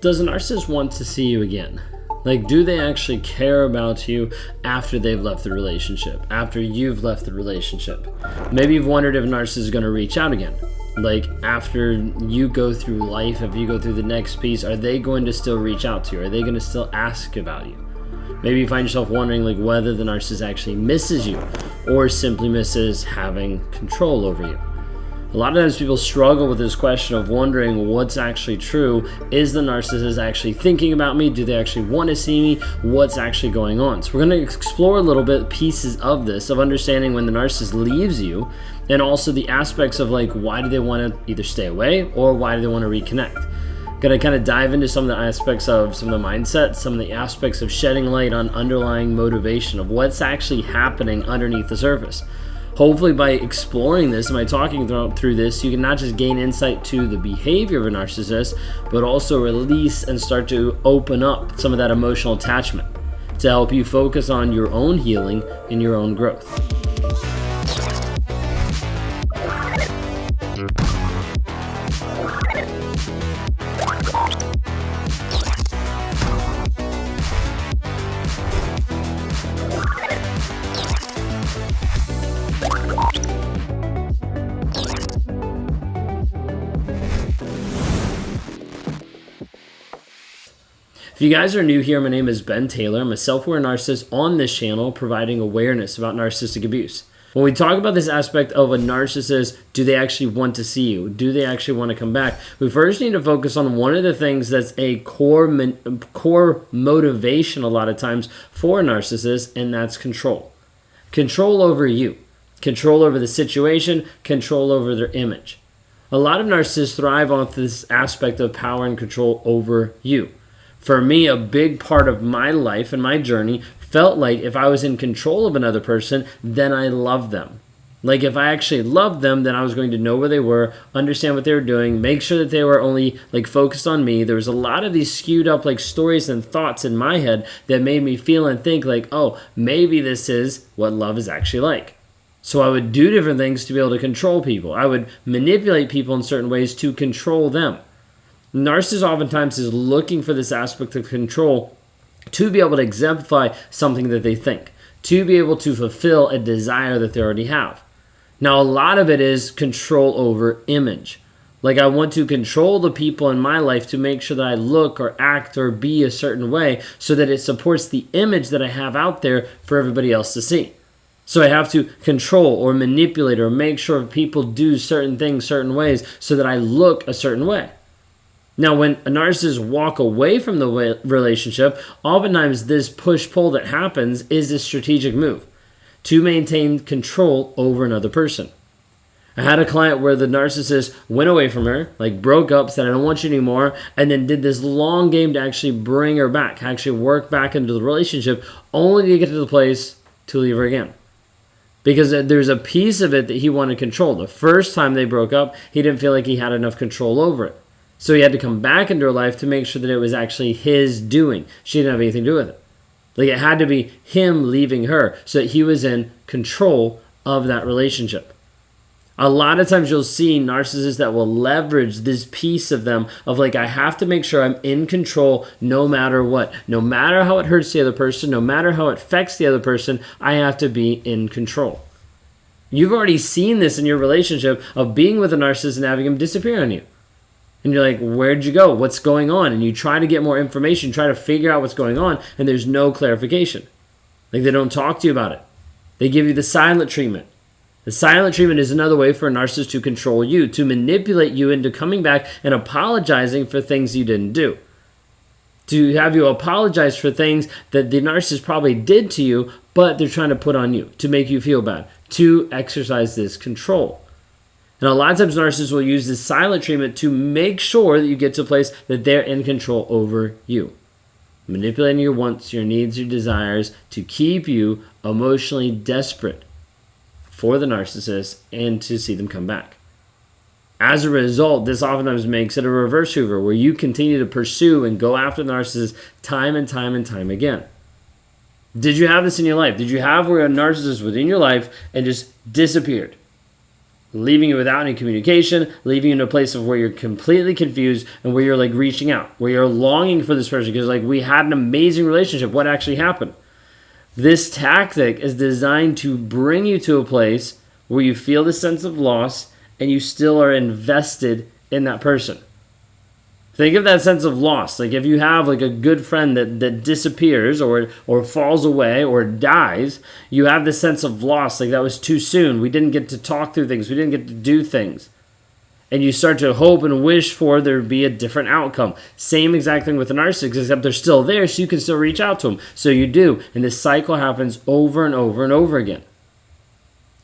Does a narcissist want to see you again? Like, do they actually care about you after they've left the relationship, after you've left the relationship? Maybe you've wondered if a narcissist is going to reach out again. Like, after you go through life, if you go through the next piece, are they going to still reach out to you? Are they going to still ask about you? Maybe you find yourself wondering like whether the narcissist actually misses you or simply misses having control over you. A lot of times people struggle with this question of wondering what's actually true. Is the narcissist actually thinking about me? Do they actually want to see me? What's actually going on? So we're going to explore a little bit pieces of this, of understanding when the narcissist leaves you, and also the aspects of like why do they want to either stay away or why do they want to reconnect. Going to kind of dive into some of the aspects of some of the mindset, some of the aspects of shedding light on underlying motivation of what's actually happening underneath the surface. Hopefully by exploring this and by talking through this, you can not just gain insight to the behavior of a narcissist, but also release and start to open up some of that emotional attachment to help you focus on your own healing and your own growth. If you guys are new here, my name is Ben Taylor. I'm a self-aware narcissist on this channel providing awareness about narcissistic abuse. When we talk about this aspect of a narcissist, do they actually want to see you? Do they actually want to come back? We first need to focus on one of the things that's a core motivation a lot of times for a narcissist, and that's control. Control over you. Control over the situation. Control over their image. A lot of narcissists thrive off this aspect of power and control over you. For me, a big part of my life and my journey felt like if I was in control of another person, then I loved them. Like if I actually loved them, then I was going to know where they were, understand what they were doing, make sure that they were only like focused on me. There was a lot of these skewed up like stories and thoughts in my head that made me feel and think like, oh, maybe this is what love is actually like. So I would do different things to be able to control people. I would manipulate people in certain ways to control them. Narcissist oftentimes is looking for this aspect of control to be able to exemplify something that they think, to be able to fulfill a desire that they already have. Now, a lot of it is control over image. Like I want to control the people in my life to make sure that I look or act or be a certain way so that it supports the image that I have out there for everybody else to see. So I have to control or manipulate or make sure people do certain things certain ways so that I look a certain way. Now, when a narcissist walk away from the relationship, oftentimes this push-pull that happens is a strategic move to maintain control over another person. I had a client where the narcissist went away from her, like broke up, said, I don't want you anymore, and then did this long game to actually bring her back, actually work back into the relationship, only to get to the place to leave her again. Because there's a piece of it that he wanted control. The first time they broke up, he didn't feel like he had enough control over it. So he had to come back into her life to make sure that it was actually his doing. She didn't have anything to do with it. Like it had to be him leaving her so that he was in control of that relationship. A lot of times you'll see narcissists that will leverage this piece of them of like, I have to make sure I'm in control no matter what. No matter how it hurts the other person, no matter how it affects the other person, I have to be in control. You've already seen this in your relationship of being with a narcissist and having him disappear on you. And you're like, where'd you go? What's going on? And you try to get more information, try to figure out what's going on, and there's no clarification. Like they don't talk to you about it. They give you the silent treatment. The silent treatment is another way for a narcissist to control you, to manipulate you into coming back and apologizing for things you didn't do. To have you apologize for things that the narcissist probably did to you, but they're trying to put on you to make you feel bad, to exercise this control. And a lot of times narcissists will use this silent treatment to make sure that you get to a place that they're in control over you. Manipulating your wants, your needs, your desires to keep you emotionally desperate for the narcissist and to see them come back. As a result, this oftentimes makes it a reverse Hoover where you continue to pursue and go after the narcissist time and time and time again. Did you have this in your life? Did you have where a narcissist was in your life and just disappeared? leaving you without any communication, leaving you in a place of where you're completely confused and where you're like reaching out, where you're longing for this person because like we had an amazing relationship. What actually happened? This tactic is designed to bring you to a place where you feel the sense of loss and you still are invested in that person. Think of that sense of loss. Like if you have like a good friend that disappears or falls away or dies, you have this sense of loss. Like that was too soon. We didn't get to talk through things. We didn't get to do things. And you start to hope and wish for there to be a different outcome. Same exact thing with a narcissist, except they're still there, so you can still reach out to them. So you do. And this cycle happens over and over and over again.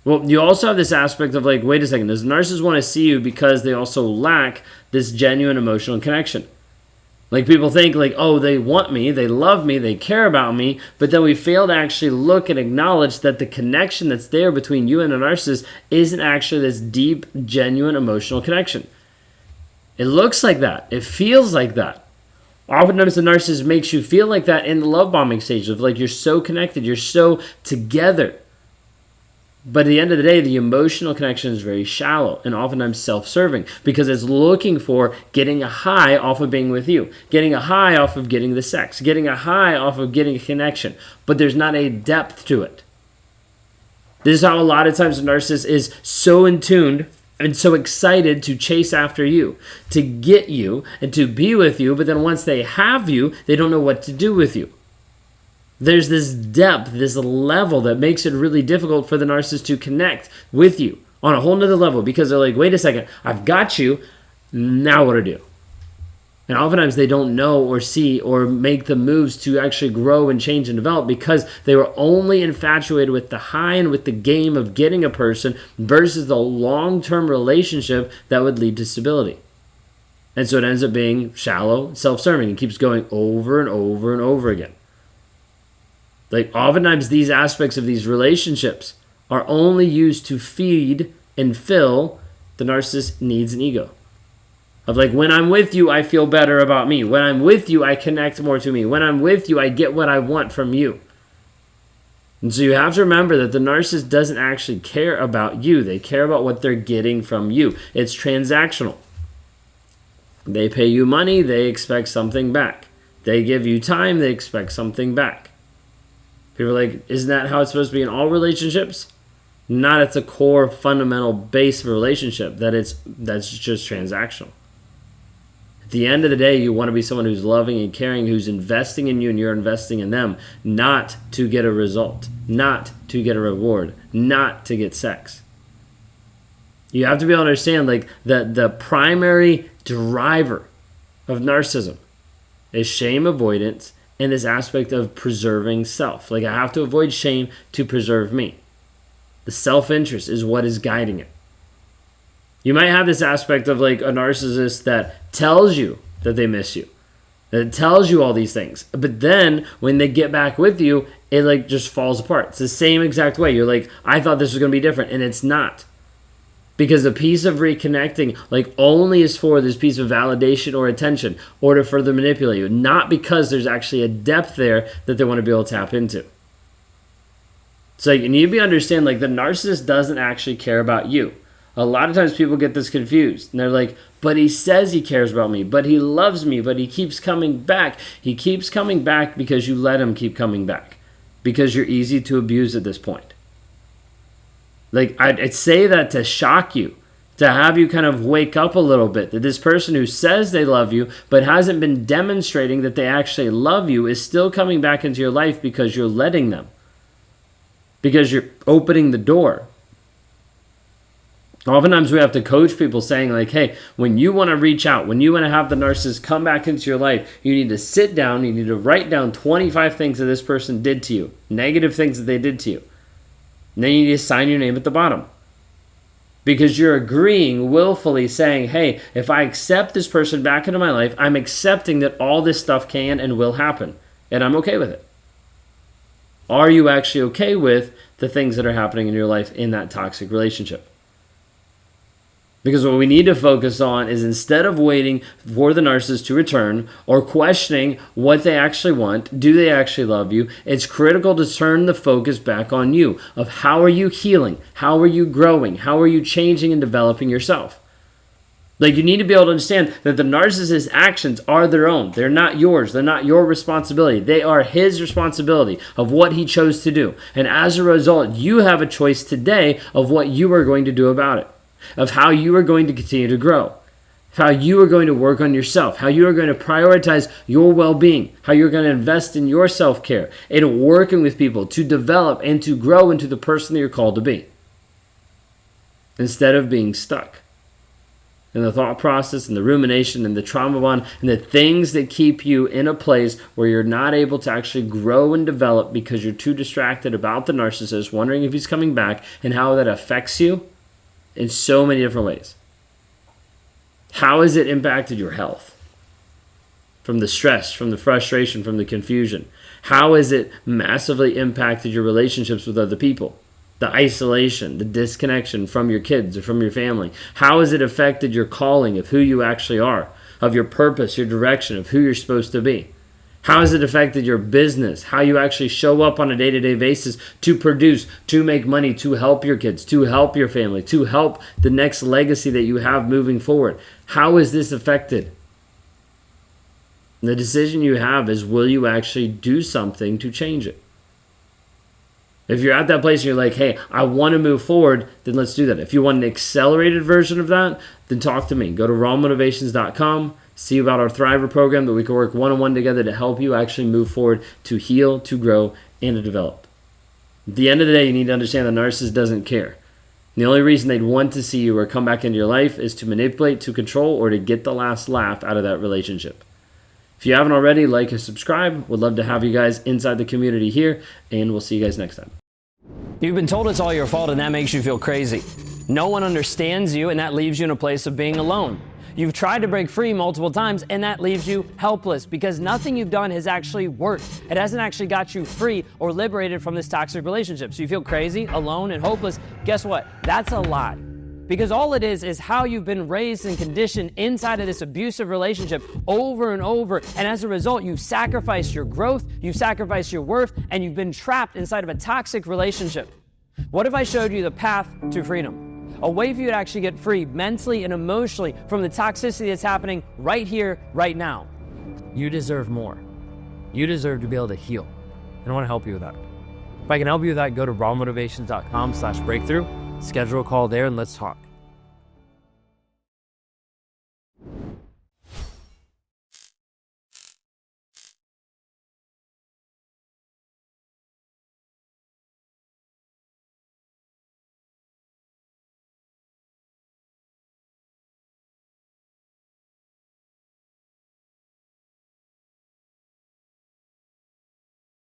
Well, you also have this aspect of like, wait a second, does the narcissist want to see you because they also lack this genuine emotional connection? Like people think like, oh, they want me, they love me, they care about me, but then we fail to actually look and acknowledge that the connection that's there between you and a narcissist isn't actually this deep, genuine emotional connection. It looks like that. It feels like that. Oftentimes the narcissist makes you feel like that in the love bombing stage of like you're so connected, you're so together. But at the end of the day, the emotional connection is very shallow and oftentimes self-serving because it's looking for getting a high off of being with you, getting a high off of getting the sex, getting a high off of getting a connection. But there's not a depth to it. This is how a lot of times a narcissist is so in tune and so excited to chase after you, to get you and to be with you. But then once they have you, they don't know what to do with you. There's this depth, this level that makes it really difficult for the narcissist to connect with you on a whole nother level because they're like, wait a second, I've got you, now what do I do? And oftentimes they don't know or see or make the moves to actually grow and change and develop because they were only infatuated with the high and with the game of getting a person versus the long-term relationship that would lead to stability. And so it ends up being shallow, self-serving. It keeps going over and over and over again. Like oftentimes these aspects of these relationships are only used to feed and fill the narcissist's needs and ego. Of like, when I'm with you, I feel better about me. When I'm with you, I connect more to me. When I'm with you, I get what I want from you. And so you have to remember that the narcissist doesn't actually care about you. They care about what they're getting from you. It's transactional. They pay you money, they expect something back. They give you time, they expect something back. People are like, isn't that how it's supposed to be in all relationships? Not at the core fundamental base of a relationship, that's just transactional. At the end of the day, you want to be someone who's loving and caring, who's investing in you and you're investing in them, not to get a result, not to get a reward, not to get sex. You have to be able to understand like the primary driver of narcissism is shame avoidance and this aspect of preserving self. Like I have to avoid shame to preserve me. The self-interest is what is guiding it. You might have this aspect of like a narcissist that tells you that they miss you, that tells you all these things. But then when they get back with you, it like just falls apart. It's the same exact way. You're like, I thought this was going to be different, and it's not. Because the piece of reconnecting like only is for this piece of validation or attention or to further manipulate you, not because there's actually a depth there that they want to be able to tap into. So you need to be understand like the narcissist doesn't actually care about you. A lot of times people get this confused and they're like, but he says he cares about me, but he loves me, but he keeps coming back. He keeps coming back because you let him keep coming back because you're easy to abuse at this point. Like, I'd say that to shock you, to have you kind of wake up a little bit, that this person who says they love you but hasn't been demonstrating that they actually love you is still coming back into your life because you're letting them, because you're opening the door. Oftentimes we have to coach people saying like, hey, when you want to reach out, when you want to have the narcissist come back into your life, you need to sit down, you need to write down 25 things that this person did to you, negative things that they did to you. And then you need to sign your name at the bottom. Because you're agreeing willfully saying, hey, if I accept this person back into my life, I'm accepting that all this stuff can and will happen. And I'm okay with it. Are you actually okay with the things that are happening in your life in that toxic relationship? Because what we need to focus on is, instead of waiting for the narcissist to return or questioning what they actually want, do they actually love you, it's critical to turn the focus back on you, of how are you healing, how are you growing, how are you changing and developing yourself. Like, you need to be able to understand that the narcissist's actions are their own. They're not yours. They're not your responsibility. They are his responsibility of what he chose to do. And as a result, you have a choice today of what you are going to do about it, of how you are going to continue to grow, how you are going to work on yourself, how you are going to prioritize your well-being, how you're going to invest in your self-care, in working with people to develop and to grow into the person that you're called to be, instead of being stuck and the thought process and the rumination and the trauma bond and the things that keep you in a place where you're not able to actually grow and develop because you're too distracted about the narcissist, wondering if he's coming back and how that affects you in so many different ways. How has it impacted your health? From the stress, from the frustration, from the confusion. How has it massively impacted your relationships with other people? The isolation, the disconnection from your kids or from your family. How has it affected your calling of who you actually are, of your purpose, your direction, of who you're supposed to be? How has it affected your business, how you actually show up on a day-to-day basis to produce, to make money, to help your kids, to help your family, to help the next legacy that you have moving forward? How is this affected? The decision you have is, will you actually do something to change it? If you're at that place and you're like, hey, I want to move forward, then let's do that. If you want an accelerated version of that, then talk to me. Go to rawmotivations.com, see about our Thriver program that we can work one-on-one together to help you actually move forward, to heal, to grow, and to develop. At the end of the day, you need to understand the narcissist doesn't care. And the only reason they'd want to see you or come back into your life is to manipulate, to control, or to get the last laugh out of that relationship. If you haven't already, like and subscribe. Would love to have you guys inside the community here, and we'll see you guys next time. You've been told it's all your fault, and that makes you feel crazy. No one understands you, and that leaves you in a place of being alone. You've tried to break free multiple times, and that leaves you helpless because nothing you've done has actually worked. It hasn't actually got you free or liberated from this toxic relationship. So you feel crazy, alone, and hopeless. Guess what? That's a lie. Because all it is how you've been raised and conditioned inside of this abusive relationship over and over. And as a result, you've sacrificed your growth, you've sacrificed your worth, and you've been trapped inside of a toxic relationship. What if I showed you the path to freedom? A way for you to actually get free mentally and emotionally from the toxicity that's happening right here, right now. You deserve more. You deserve to be able to heal. And I want to help you with that. If I can help you with that, go to rawmotivations.com/breakthrough. Schedule a call there and let's talk.